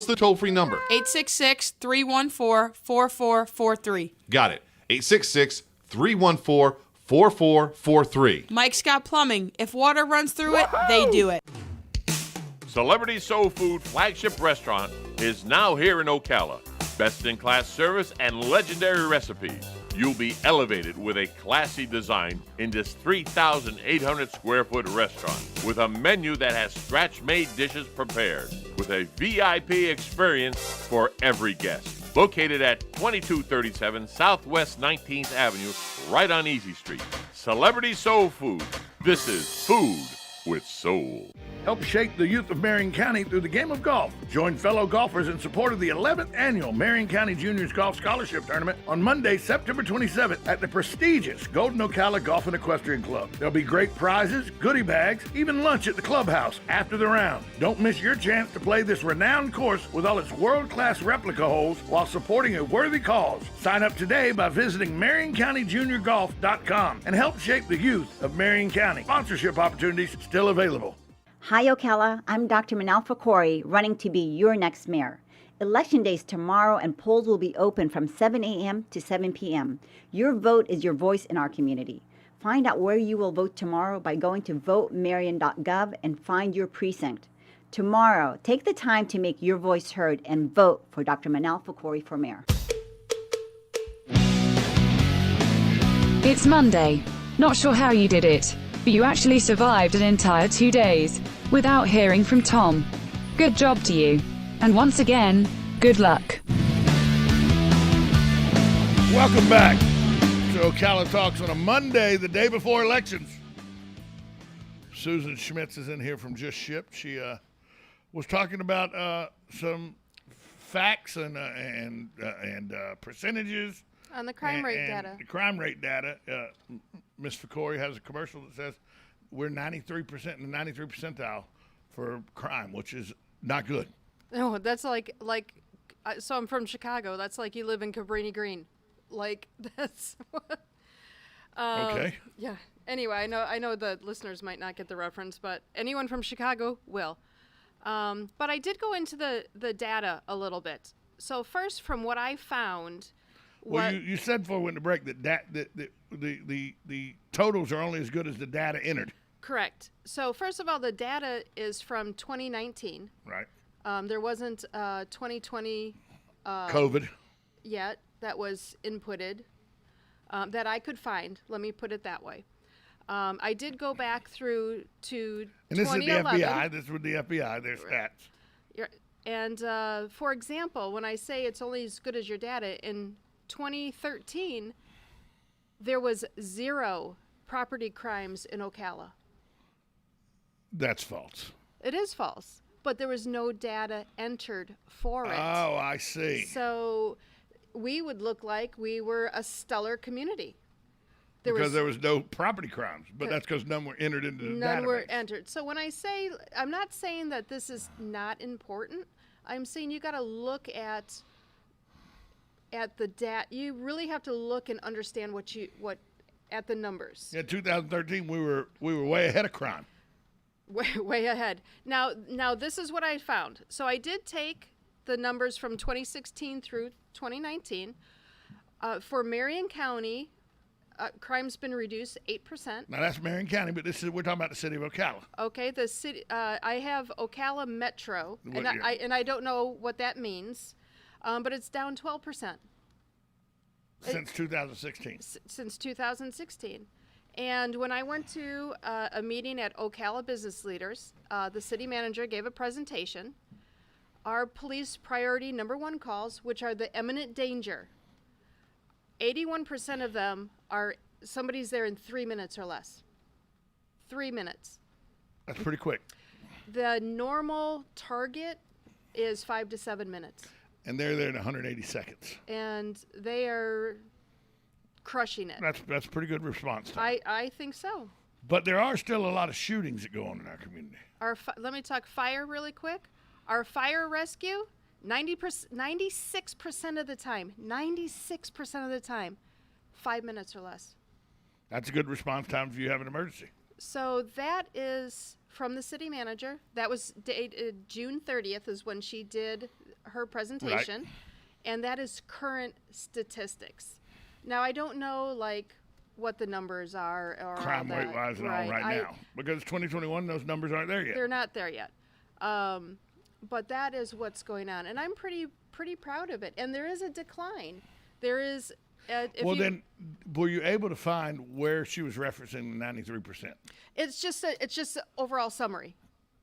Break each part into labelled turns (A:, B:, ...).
A: the toll-free number?
B: 866-314-4443.
A: Got it. 866-314-4443.
B: Mike's Got Plumbing. If water runs through it, they do it.
C: Celebrity Soul Food flagship restaurant is now here in Ocala. Best-in-class service and legendary recipes. You'll be elevated with a classy design in this 3,800 square foot restaurant with a menu that has scratch-made dishes prepared with a VIP experience for every guest. Located at 2237 Southwest 19th Avenue, right on Easy Street. Celebrity Soul Food. This is food with soul.
D: Help shape the youth of Marion County through the game of golf. Join fellow golfers in support of the 11th annual Marion County Juniors Golf Scholarship Tournament on Monday, September 27th at the prestigious Golden Ocala Golf and Equestrian Club. There'll be great prizes, goodie bags, even lunch at the clubhouse after the round. Don't miss your chance to play this renowned course with all its world-class replica holes while supporting a worthy cause. Sign up today by visiting MarionCountyJuniorGolf.com and help shape the youth of Marion County. Sponsorship opportunities still available.
E: Hi, Ocala. I'm Dr. Manal Fakori, running to be your next mayor. Election day is tomorrow, and polls will be open from 7 a.m. to 7 p.m. Your vote is your voice in our community. Find out where you will vote tomorrow by going to votemarion.gov and find your precinct. Tomorrow, take the time to make your voice heard and vote for Dr. Manal Fakori for mayor.
F: It's Monday. Not sure how you did it, but you actually survived an entire 2 days without hearing from Tom. Good job to you. And once again, good luck.
D: Welcome back to Ocala Talks on a Monday, the day before elections. Susan Schmitz is in here from Just Shipped. She was talking about some facts and percentages.
G: On the crime rate data.
D: The crime rate data. Ms. Fakori has a commercial that says we're 93% in the 93 percentile for crime, which is not good.
G: No, that's like so I'm from Chicago. That's like you live in Cabrini Green. Like that's
D: okay.
G: Yeah. Anyway, I know the listeners might not get the reference, but anyone from Chicago will. But I did go into the data a little bit. So first, from what I found.
D: Well, you said before we went to break that the totals are only as good as the data entered.
G: Correct. So first of all, the data is from 2019.
D: Right.
G: There wasn't 2020
D: COVID
G: yet that was inputted that I could find. Let me put it that way. I did go back through to 2011.
D: And this is the FBI. This is with the FBI. Their stats.
G: And for example, when I say it's only as good as your data, in 2013, there was 0 property crimes in Ocala.
D: That's false.
G: It is false, but there was no data entered for it.
D: Oh, I see.
G: So we would look like we were a stellar community.
D: Because there was no property crimes, but that's because none were entered into the database.
G: None were entered. So when I say, I'm not saying that this is not important. I'm saying you got to look at the data. You really have to look and understand what at the numbers.
D: Yeah, 2013 we were way ahead of crime.
G: Way ahead. Now this is what I found. So I did take the numbers from 2016 through 2019. For Marion County, crime's been reduced 8%.
D: Now that's Marion County, but we're talking about the city of Ocala.
G: Okay, the city. I have Ocala Metro, and I don't know what that means, but it's down 12%.
D: Since 2016.
G: Since 2016. And when I went to a meeting at Ocala Business Leaders, the city manager gave a presentation. Our police priority #1 calls, which are the imminent danger, 81% of them are somebody's there in 3 minutes or less. 3 minutes.
D: That's pretty quick.
G: The normal target is 5 to 7 minutes.
D: And they're there in 180 seconds.
G: And they are crushing it.
D: That's pretty good response time.
G: I think so.
D: But there are still a lot of shootings that go on in our community.
G: Let me talk fire really quick. Our fire rescue, 96% of the time, 96% of the time, 5 minutes or less.
D: That's a good response time if you have an emergency.
G: So that is from the city manager. That was dated June 30th is when she did her presentation, and that is current statistics. Now I don't know like what the numbers are or
D: Crime rate wise and all right now, because 2021 those numbers aren't there yet.
G: They're not there yet. But that is what's going on, and I'm pretty proud of it. And there is a decline. There is.
D: Then, were you able to find where she was referencing the 93%?
G: It's just the overall summary.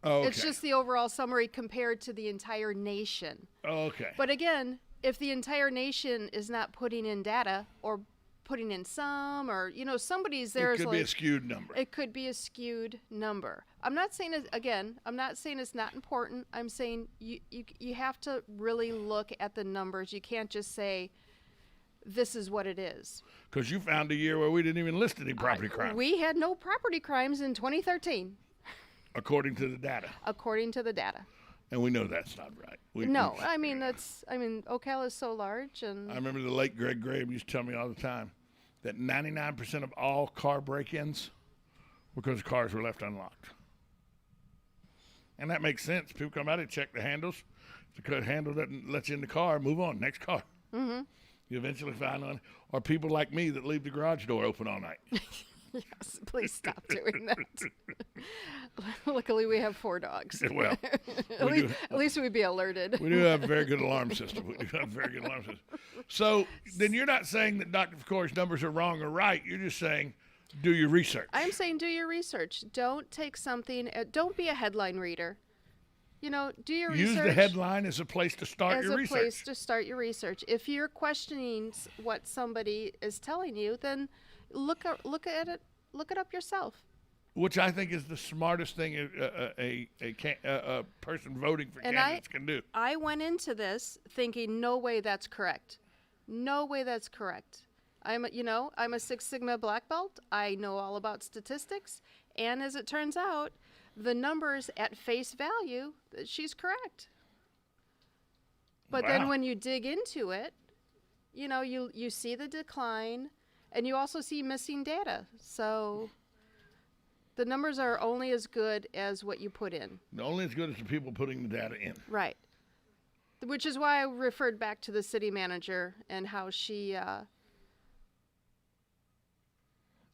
D: Oh, okay.
G: It's just the overall summary compared to the entire nation.
D: Okay.
G: But again, if the entire nation is not putting in data or putting in some, or somebody's there,
D: it could be a skewed number.
G: It could be a skewed number. I'm not saying it's not important. I'm saying you have to really look at the numbers. You can't just say this is what it is.
D: Because you found a year where we didn't even list any property crimes.
G: We had no property crimes in 2013.
D: According to the data.
G: According to the data.
D: And we know that's not right.
G: Ocala is so large. And
D: I remember the late Greg Graham used to tell me all the time that 99% of all car break-ins were because cars were left unlocked. And that makes sense. People come out and check the handles. If the handle doesn't let you in the car, move on, next car. Mm-hmm. You eventually find one. Or people like me that leave the garage door open all night.
G: Yes, please stop doing that. Luckily, we have 4 dogs.
D: Well,
G: at least we'd be alerted.
D: We do have a very good alarm system. So then you're not saying that Dr. Corey's numbers are wrong or right. You're just saying do your research.
G: I'm saying do your research. Don't take something. Don't be a headline reader. Do your research.
D: Use the headline as a place to start your research.
G: As a place to start your research. If you're questioning what somebody is telling you, then look at it. Look it up yourself.
D: Which I think is the smartest thing a person voting for candidates can do.
G: I went into this thinking, no way that's correct. No way that's correct. I'm a Six Sigma black belt. I know all about statistics, and as it turns out, the numbers at face value, she's correct. But then when you dig into it, you see the decline, and you also see missing data. So the numbers are only as good as what you put in.
D: Only as good as the people putting the data in.
G: Right. Which is why I referred back to the city manager and how she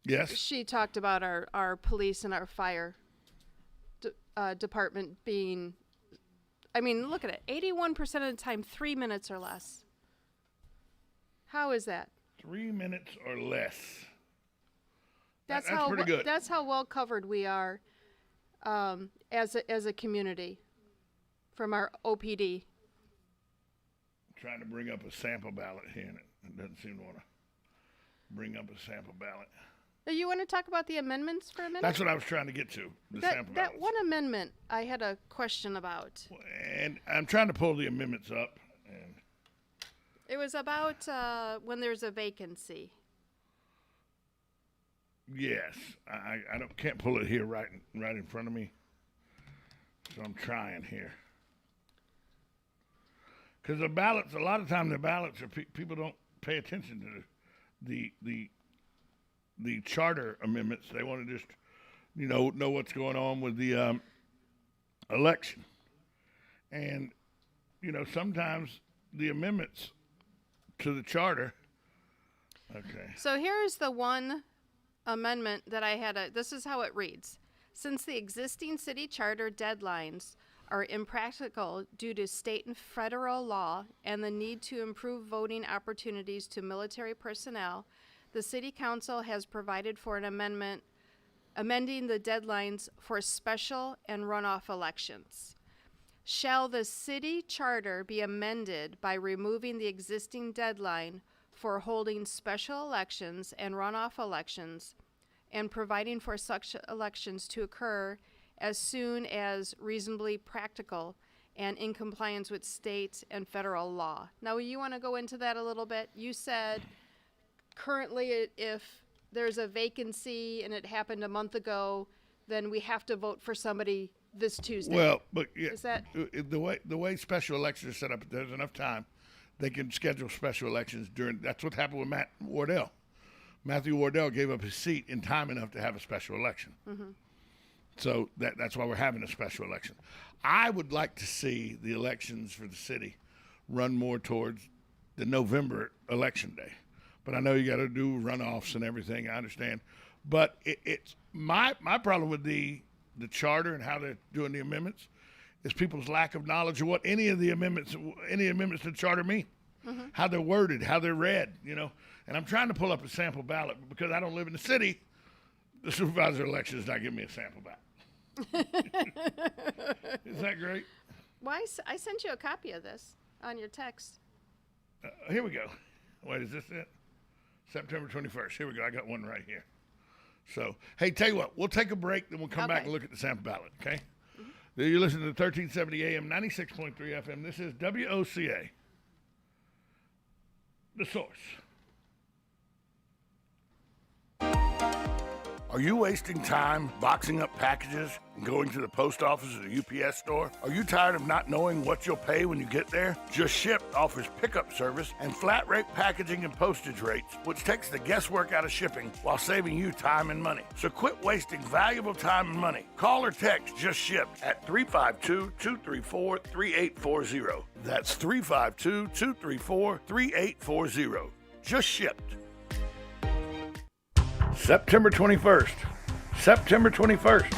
D: yes.
G: She talked about our police and our fire department being, look at it, 81% of the time, 3 minutes or less. How is that?
D: 3 minutes or less.
G: That's
D: pretty good.
G: That's how well covered we are as a community from our OPD.
D: I'm trying to bring up a sample ballot here, and it doesn't seem to want to bring up a sample ballot.
G: You want to talk about the amendments for a minute?
D: That's what I was trying to get to, sample ballots.
G: That one amendment I had a question about.
D: And I'm trying to pull the amendments up. And
G: it was about when there's a vacancy.
D: Yes. I can't pull it here right in front of me. So I'm trying here. Because the ballots, a lot of times the ballots are people don't pay attention to the charter amendments. They want to just, know what's going on with the election. And, sometimes the amendments to the charter. Okay.
G: So here's the one amendment that I had. This is how it reads. Since the existing city charter deadlines are impractical due to state and federal law and the need to improve voting opportunities to military personnel, the City Council has provided for an amendment amending the deadlines for special and runoff elections. Shall the city charter be amended by removing the existing deadline for holding special elections and runoff elections and providing for such elections to occur as soon as reasonably practical and in compliance with state and federal law? Now, you want to go into that a little bit? You said currently if there's a vacancy and it happened a month ago, then we have to vote for somebody this Tuesday.
D: Well, but yeah,
G: is that
D: the way special elections are set up? There's enough time they can schedule special elections during. That's what happened with Matt Wardell. Matthew Wardell gave up his seat in time enough to have a special election. Mm-hmm. So that's why we're having a special election. I would like to see the elections for the city run more towards the November election day. But I know you got to do runoffs and everything. I understand. But it's my problem with the charter and how they're doing the amendments is people's lack of knowledge of what any amendments to the charter mean, how they're worded, how they're read, And I'm trying to pull up a sample ballot, but because I don't live in the city, the supervisor election is not giving me a sample ballot. Is that great?
G: Well, I sent you a copy of this on your text.
D: Here we go. Wait, is this it? September 21st. Here we go. I got one right here. So, hey, tell you what, we'll take a break, then we'll come back and look at the sample ballot, okay? You're listening to 1370 AM, 96.3 FM. This is WOCA, The Source. Are you wasting time boxing up packages and going to the post office or the UPS store? Are you tired of not knowing what you'll pay when you get there? Just Ship offers pickup service and flat rate packaging and postage rates, which takes the guesswork out of shipping while saving you time and money. So quit wasting valuable time and money. Call or text Just Ship at 352-234-3840. That's 352-234-3840. Just Shipped. September 21st. September 21st.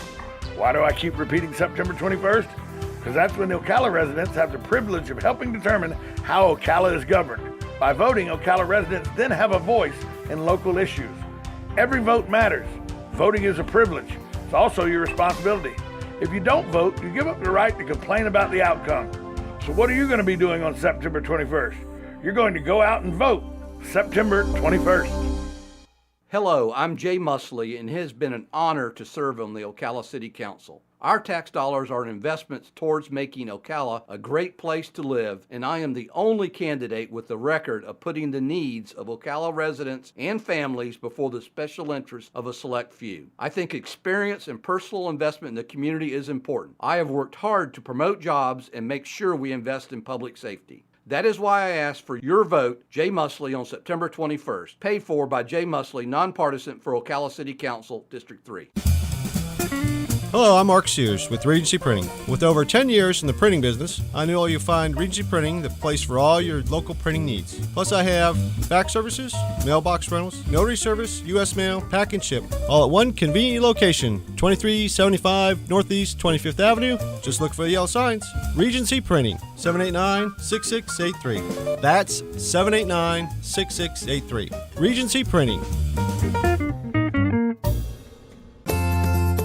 D: Why do I keep repeating September 21st? Because that's when the Ocala residents have the privilege of helping determine how Ocala is governed. By voting, Ocala residents then have a voice in local issues. Every vote matters. Voting is a privilege. It's also your responsibility. If you don't vote, you give up the right to complain about the outcome. So what are you going to be doing on September 21st? You're going to go out and vote September 21st.
H: Hello, I'm Jay Musley, and it has been an honor to serve on the Ocala City Council. Our tax dollars are investments towards making Ocala a great place to live, and I am the only candidate with the record of putting the needs of Ocala residents and families before the special interests of a select few. I think experience and personal investment in the community is important. I have worked hard to promote jobs and make sure we invest in public safety. That is why I asked for your vote, Jay Musley, on September 21st, paid for by Jay Musley, nonpartisan for Ocala City Council, District 3.
I: Hello, I'm Mark Sears with Regency Printing. With over 10 years in the printing business, I know you'll find Regency Printing the place for all your local printing needs. Plus, I have fax services, mailbox rentals, notary service, U.S. mail, pack and ship, all at one convenient location, 2375 Northeast 25th Avenue. Just look for the yellow signs. Regency Printing, 789-6683. That's 789-6683. Regency Printing.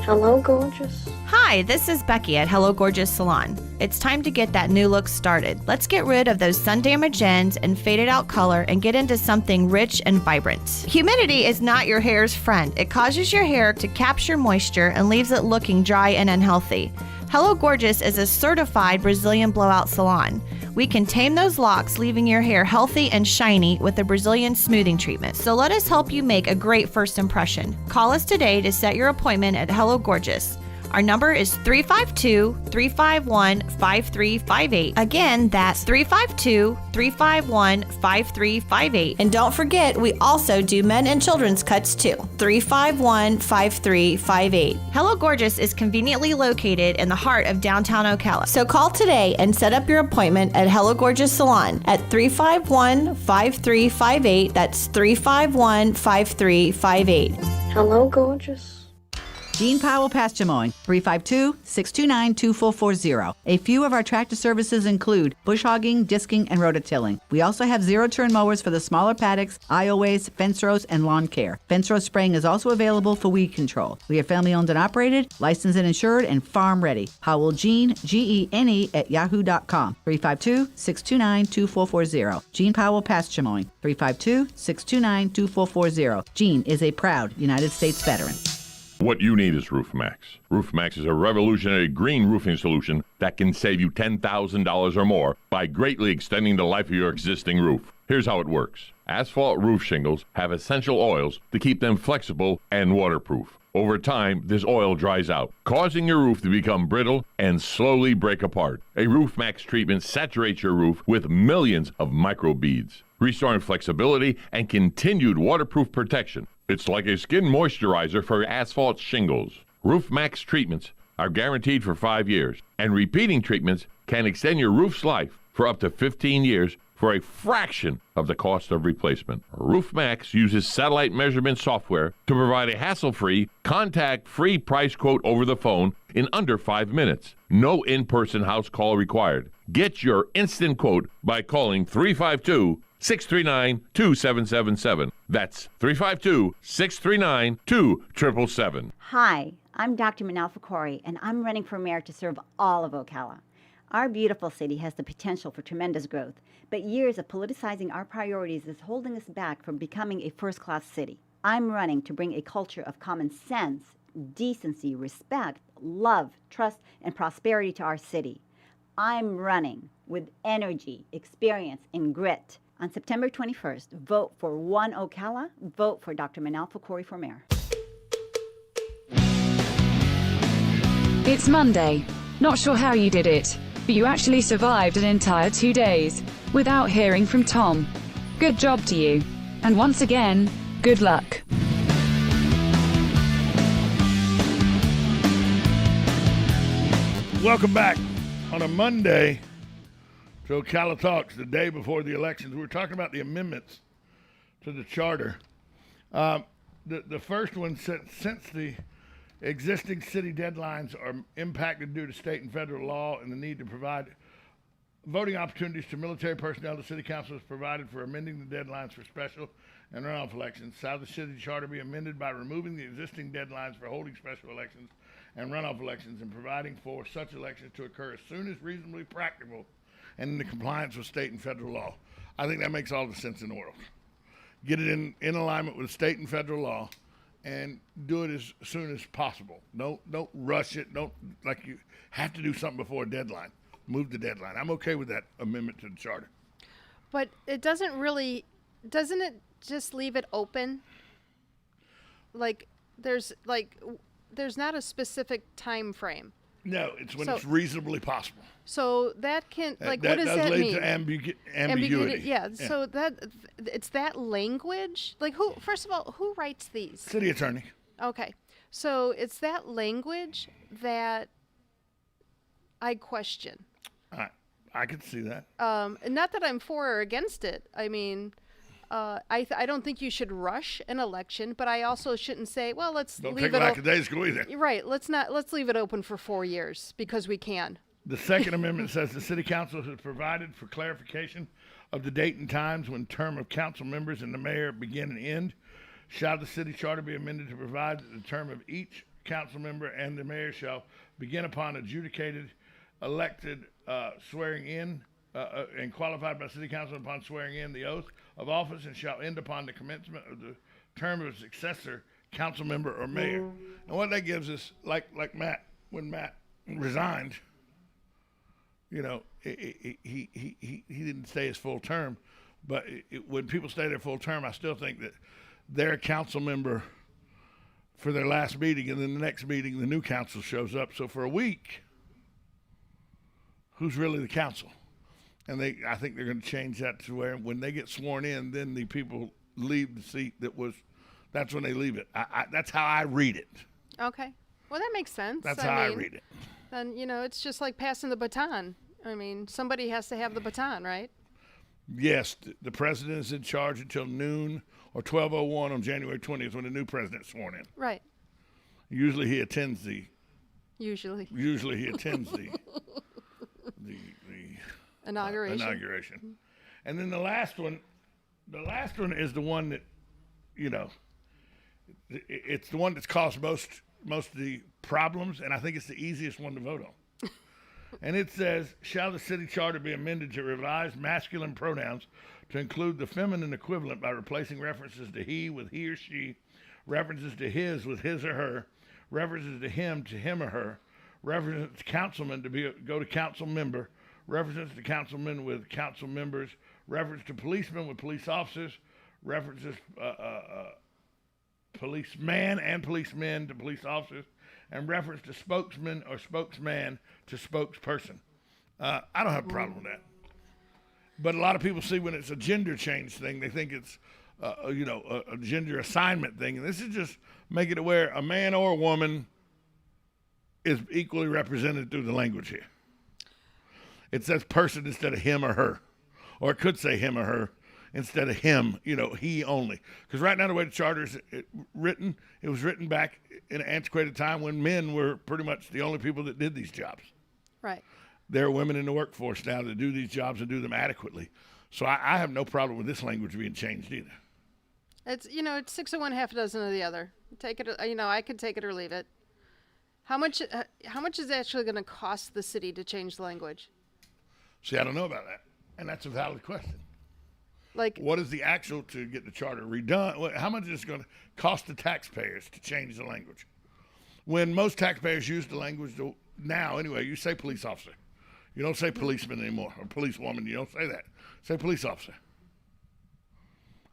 J: Hello, gorgeous.
K: Hi, this is Becky at Hello Gorgeous Salon. It's time to get that new look started. Let's get rid of those sun-damaged ends and faded out color and get into something rich and vibrant. Humidity is not your hair's friend. It causes your hair to capture moisture and leaves it looking dry and unhealthy. Hello Gorgeous is a certified Brazilian blowout salon. We can tame those locks, leaving your hair healthy and shiny with a Brazilian smoothing treatment. So let us help you make a great first impression. Call us today to set your appointment at Hello Gorgeous. Our number is 352-351-5358. Again, that's 352-351-5358. And don't forget, we also do men and children's cuts too. 351-5358. Hello Gorgeous is conveniently located in the heart of downtown Ocala. So call today and set up your appointment at Hello Gorgeous Salon at 351-5358. That's 351-5358.
J: Hello, gorgeous.
L: Gene Powell Pasture Mowing, 352-629-2440. A few of our tractor services include bush hogging, disking, and rototilling. We also have zero-turn mowers for the smaller paddocks, aisleways, fence rows, and lawn care. Fence row spraying is also available for weed control. We are family-owned and operated, licensed and insured, and farm-ready. Howell Gene, Gene, at yahoo.com. 352-629-2440. Gene Powell Pasture Mowing, 352-629-2440. Gene is a proud United States veteran.
C: What you need is RoofMax. RoofMax is a revolutionary green roofing solution that can save you $10,000 or more by greatly extending the life of your existing roof. Here's how it works. Asphalt roof shingles have essential oils to keep them flexible and waterproof. Over time, this oil dries out, causing your roof to become brittle and slowly break apart. A RoofMax treatment saturates your roof with millions of microbeads, restoring flexibility and continued waterproof protection. It's like a skin moisturizer for asphalt shingles. RoofMax treatments are guaranteed for 5 years, and repeating treatments can extend your roof's life for up to 15 years for a fraction of the cost of replacement. RoofMax uses satellite measurement software to provide a hassle-free, contact-free price quote over the phone in under 5 minutes. No in-person house call required. Get your instant quote by calling 352-639-2777. That's 352-639-2777.
E: Hi, I'm Dr. Manal Fakori, and I'm running for mayor to serve all of Ocala. Our beautiful city has the potential for tremendous growth, but years of politicizing our priorities is holding us back from becoming a first-class city. I'm running to bring a culture of common sense, decency, respect, love, trust, and prosperity to our city. I'm running with energy, experience, and grit. On September 21st, vote for One Ocala, vote for Dr. Manal Fakori for mayor.
F: It's Monday. Not sure how you did it, but you actually survived an entire 2 days without hearing from Tom. Good job to you. And once again, good luck.
D: Welcome back on a Monday to Ocala Talks, the day before the elections. We were talking about the amendments to the charter. The first one, since the existing city deadlines are impacted due to state and federal law and the need to provide voting opportunities to military personnel, the city council has provided for amending the deadlines for special and runoff elections. Shall the city charter be amended by removing the existing deadlines for holding special elections and runoff elections and providing for such elections to occur as soon as reasonably practicable and in compliance with state and federal law? I think that makes all the sense in the world. Get it in alignment with state and federal law and do it as soon as possible. Don't rush it. Don't, like, you have to do something before a deadline. Move the deadline. I'm okay with that amendment to the charter.
G: But it doesn't it just leave it open? Like there's not a specific time frame.
D: No, it's when it's reasonably possible.
G: So that can, like, what does
D: does
G: that
D: lead
G: mean?
D: to ambiguity.
G: Yeah. So it's that language. Like, first of all, who writes these?
D: City attorney.
G: Okay. So it's that language that I question.
D: I could see that.
G: Not that I'm for or against it. I mean, I don't think you should rush an election, but I also shouldn't say, well, let's
D: don't
G: leave
D: take
G: it
D: lackadaisical either.
G: Right. Let's leave it open for 4 years because we can.
D: The second amendment says the city council has provided for clarification of the date and times when term of council members and the mayor begin and end. Shall the city charter be amended to provide that the term of each council member and the mayor shall begin upon adjudicated, elected, swearing in, and qualified by city council upon swearing in the oath of office, and shall end upon the commencement of the term of a successor council member or mayor. And what that gives us, like Matt, when Matt resigned, you know, he didn't stay his full term, but when people stay their full term, I still think that they're a council member for their last meeting, and then the next meeting the new council shows up. So for a week, who's really the council? And I think they're going to change that to where when they get sworn in, then the people leave the seat that's when they leave it. That's how I read it.
G: Okay. Well, that makes sense.
D: That's how I read it.
G: Then, it's just like passing the baton. I mean, somebody has to have the baton, right?
D: Yes, the president is in charge until noon or 12:01 on January 20th when the new president's sworn in.
G: Right.
D: Usually he attends the inauguration. And then the last one is the one that, it's the one that's caused most of the problems, and I think it's the easiest one to vote on. And it says, shall the city charter be amended to revise masculine pronouns to include the feminine equivalent by replacing references to he with he or she, references to his with his or her, references to him or her, references to councilman to go to council member, references to councilmen with council members, reference to policemen with police officers, references policeman and policemen to police officers, and reference to spokesman or spokesman to spokesperson. I don't have a problem with that. But a lot of people see when it's a gender change thing, they think it's a gender assignment thing. And this is just making it where a man or a woman is equally represented through the language here. It says person instead of him or her. Or it could say him or her instead of him, he only. Because right now the way the charter is written, it was written back in an antiquated time when men were pretty much the only people that did these jobs.
G: Right.
D: There are women in the workforce now that do these jobs and do them adequately. So I have no problem with this language being changed either.
G: It's, it's 6 of one, half a dozen of the other. Take it, I could take it or leave it. How much is it actually going to cost the city to change the language?
D: See, I don't know about that. And that's a valid question.
G: Like,
D: what is the actual to get the charter redone? How much is it going to cost the taxpayers to change the language? When most taxpayers use the language now, anyway, you say police officer. You don't say policeman anymore, or policewoman. You don't say that. Say police officer.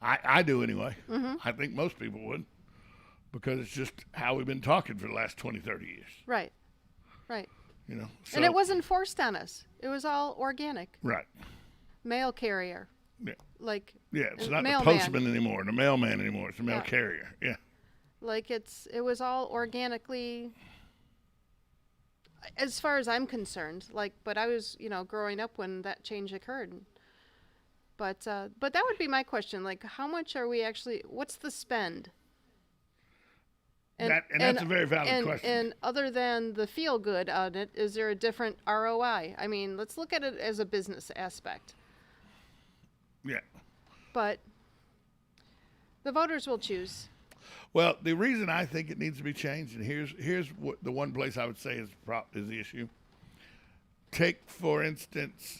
D: I do anyway.
G: Mm-hmm.
D: I think most people would, because it's just how we've been talking for the last 20, 30 years.
G: Right.
D: So,
G: and it wasn't forced on us. It was all organic.
D: Right.
G: Mail carrier.
D: Yeah.
G: It's
D: not
G: mailman.
D: the postman anymore, the mailman anymore. It's the mail carrier. Yeah.
G: It was all organically, as far as I'm concerned. But I was, growing up when that change occurred. But that would be my question. How much are we actually? What's the spend?
D: And that's a very valid question.
G: And other than the feel good on it, is there a different ROI? I mean, let's look at it as a business aspect.
D: Yeah.
G: But the voters will choose.
D: Well, the reason I think it needs to be changed, and here's what the one place I would say is the issue. Take, for instance,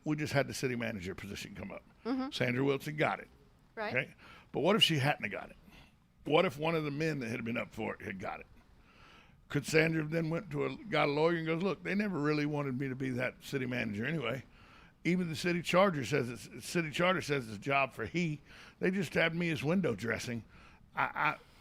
D: we just had the city manager position come up.
G: Mm-hmm.
D: Sandra Wilson got it.
G: Right.
D: Okay? But what if she hadn't have got it? What if one of the men that had been up for it had got it? Could Sandra then got a lawyer and goes, look, they never really wanted me to be that city manager anyway. Even the city charter says it's a job for he. They just had me as window dressing.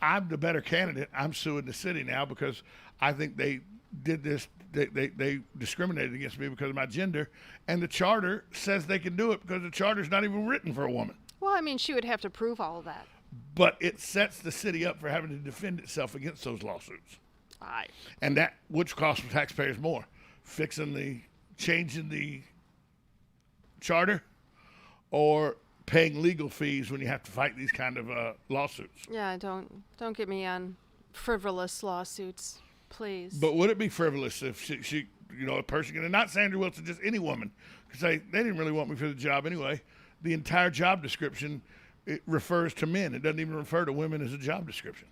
D: I'm the better candidate. I'm suing the city now because I think they did this. They discriminated against me because of my gender, and the charter says they can do it because the charter's not even written for a woman.
G: Well, I mean, she would have to prove all of that.
D: But it sets the city up for having to defend itself against those lawsuits.
G: Aye.
D: And that which costs the taxpayers more, changing the charter, or paying legal fees when you have to fight these kind of lawsuits.
G: Yeah, don't get me on frivolous lawsuits, please.
D: But would it be frivolous if she a person, and not Sandra Wilson, just any woman, could say they didn't really want me for the job anyway? The entire job description, it refers to men. It doesn't even refer to women as a job description.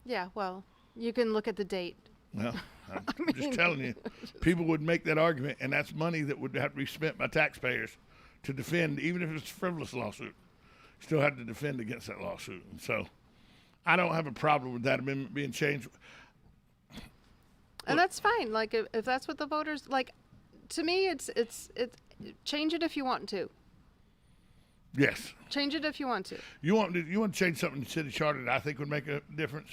G: Yeah, well, you can look at the date.
D: Well, I'm just telling you, people would make that argument, and that's money that would have to be spent by taxpayers to defend, even if it's a frivolous lawsuit. Still have to defend against that lawsuit. And so I don't have a problem with that amendment being changed.
G: And that's fine. If that's what the voters like, to me, it's change it if you want to.
D: Yes.
G: Change it if you want to.
D: You want to change something in the city charter that I think would make a difference?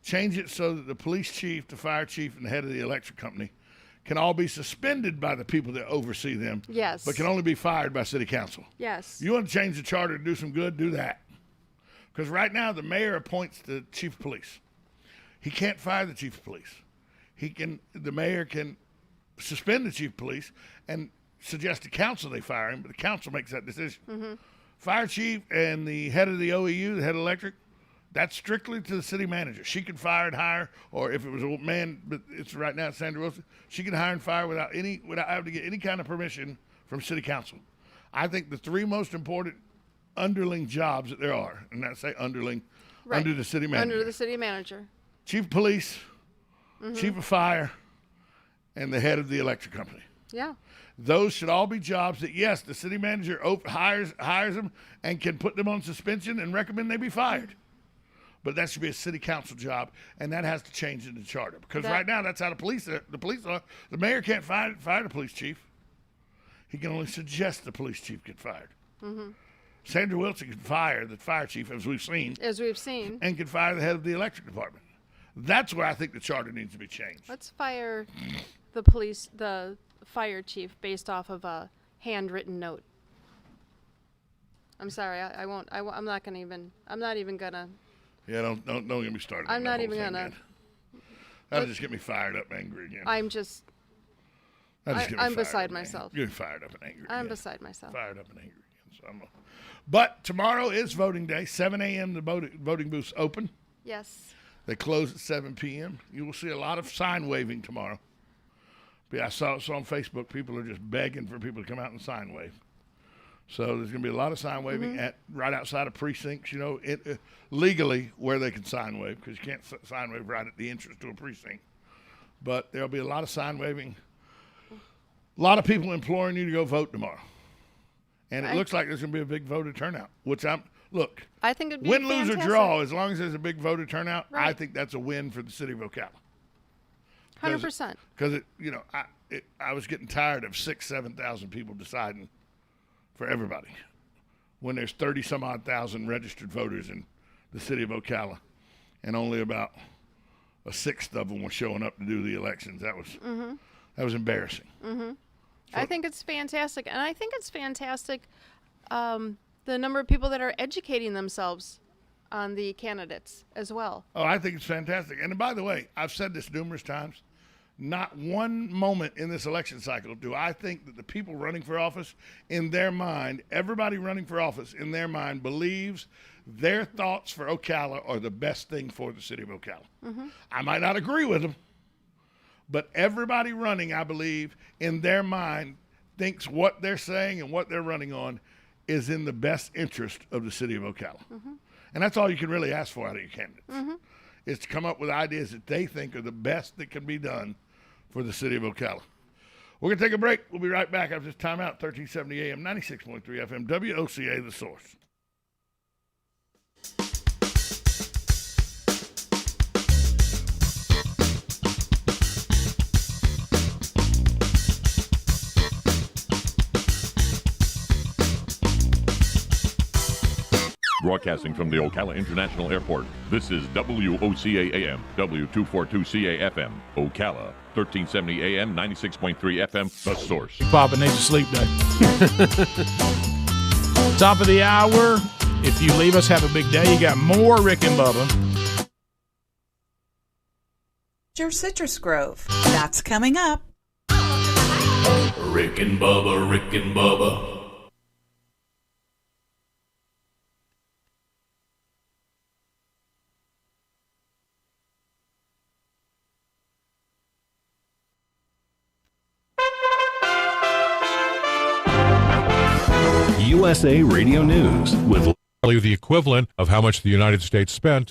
D: Change it so that the police chief, the fire chief, and the head of the electric company can all be suspended by the people that oversee them.
G: Yes.
D: But can only be fired by city council.
G: Yes.
D: You want to change the charter to do some good, do that. Because right now the mayor appoints the chief of police. He can't fire the chief of police. The mayor can suspend the chief of police and suggest to council they fire him, but the council makes that decision.
G: Mm-hmm.
D: Fire chief and the head of the OEU, the head of electric, that's strictly to the city manager. She can fire and hire, or if it was a man, but it's right now it's Sandra Wilson, she can hire and fire without having to get any kind of permission from city council. I think the three most important underling jobs that there are, and I say underling,
G: right.
D: Under the city manager.
G: Under the city manager.
D: Chief of police,
G: Mm-hmm.
D: chief of fire, and the head of the electric company.
G: Yeah.
D: Those should all be jobs that, yes, the city manager hires them and can put them on suspension and recommend they be fired. But that should be a city council job, and that has to change in the charter. Because right now, that's how the police are. The mayor can't fire the police chief. He can only suggest the police chief get fired.
G: Mm-hmm.
D: Sandra Wilson can fire the fire chief, as we've seen. And can fire the head of the electric department. That's where I think the charter needs to be changed.
G: Let's fire the fire chief based off of a handwritten note. I'm sorry, I won't. I'm not even gonna.
D: Yeah, don't get me started.
G: I'm not even gonna.
D: That'll just get me fired up, angry again.
G: I'm just. I'm beside myself.
D: You're fired up and angry.
G: I'm beside myself.
D: Fired up and angry. So but tomorrow is voting day. 7 a.m. the voting booths open.
G: Yes.
D: They close at 7 p.m. You will see a lot of sign waving tomorrow. But I saw on Facebook, people are just begging for people to come out and sign wave. So there's going to be a lot of sign waving at right outside of precincts, legally where they can sign wave, because you can't sign wave right at the entrance to a precinct. But there'll be a lot of sign waving. A lot of people imploring you to go vote tomorrow. And it looks like there's going to be a big voter turnout, which
G: I think it'd be
D: win, lose, or
G: fantastic.
D: draw, as long as there's a big voter turnout,
G: Right.
D: I think that's a win for the city of Ocala.
G: 100%.
D: Because I was getting tired of 7,000 people deciding for everybody when there's 30 some odd thousand registered voters in the city of Ocala, and only about a sixth of them were showing up to do the elections. That was embarrassing.
G: Mm-hmm. I think it's fantastic, and I think it's fantastic the number of people that are educating themselves on the candidates as well.
D: Oh, I think it's fantastic. And by the way, I've said this numerous times. Not one moment in this election cycle do I think that the people running for office, in their mind, everybody running for office, in their mind, believes their thoughts for Ocala are the best thing for the city of Ocala.
G: Mm-hmm.
D: I might not agree with them, but everybody running, I believe, in their mind, thinks what they're saying and what they're running on is in the best interest of the city of Ocala.
G: Mm-hmm.
D: And that's all you can really ask for out of your candidates,
G: Mm-hmm.
D: is to come up with ideas that they think are the best that can be done for the city of Ocala. We're going to take a break. We'll be right back after this timeout. 1370 AM, 96.3 FM, WOCA, The Source.
C: Broadcasting from the Ocala International Airport, this is WOCA AM, W242CA FM, Ocala, 1370 AM, 96.3 FM, The Source.
M: Papa needs a sleep day. Top of the hour. If you leave us, have a big day. You got more Rick and Bubba.
N: Your Citrus Grove. That's coming up.
O: Rick and Bubba, Rick and Bubba.
P: USA Radio News with
Q: the equivalent of how much the United States spent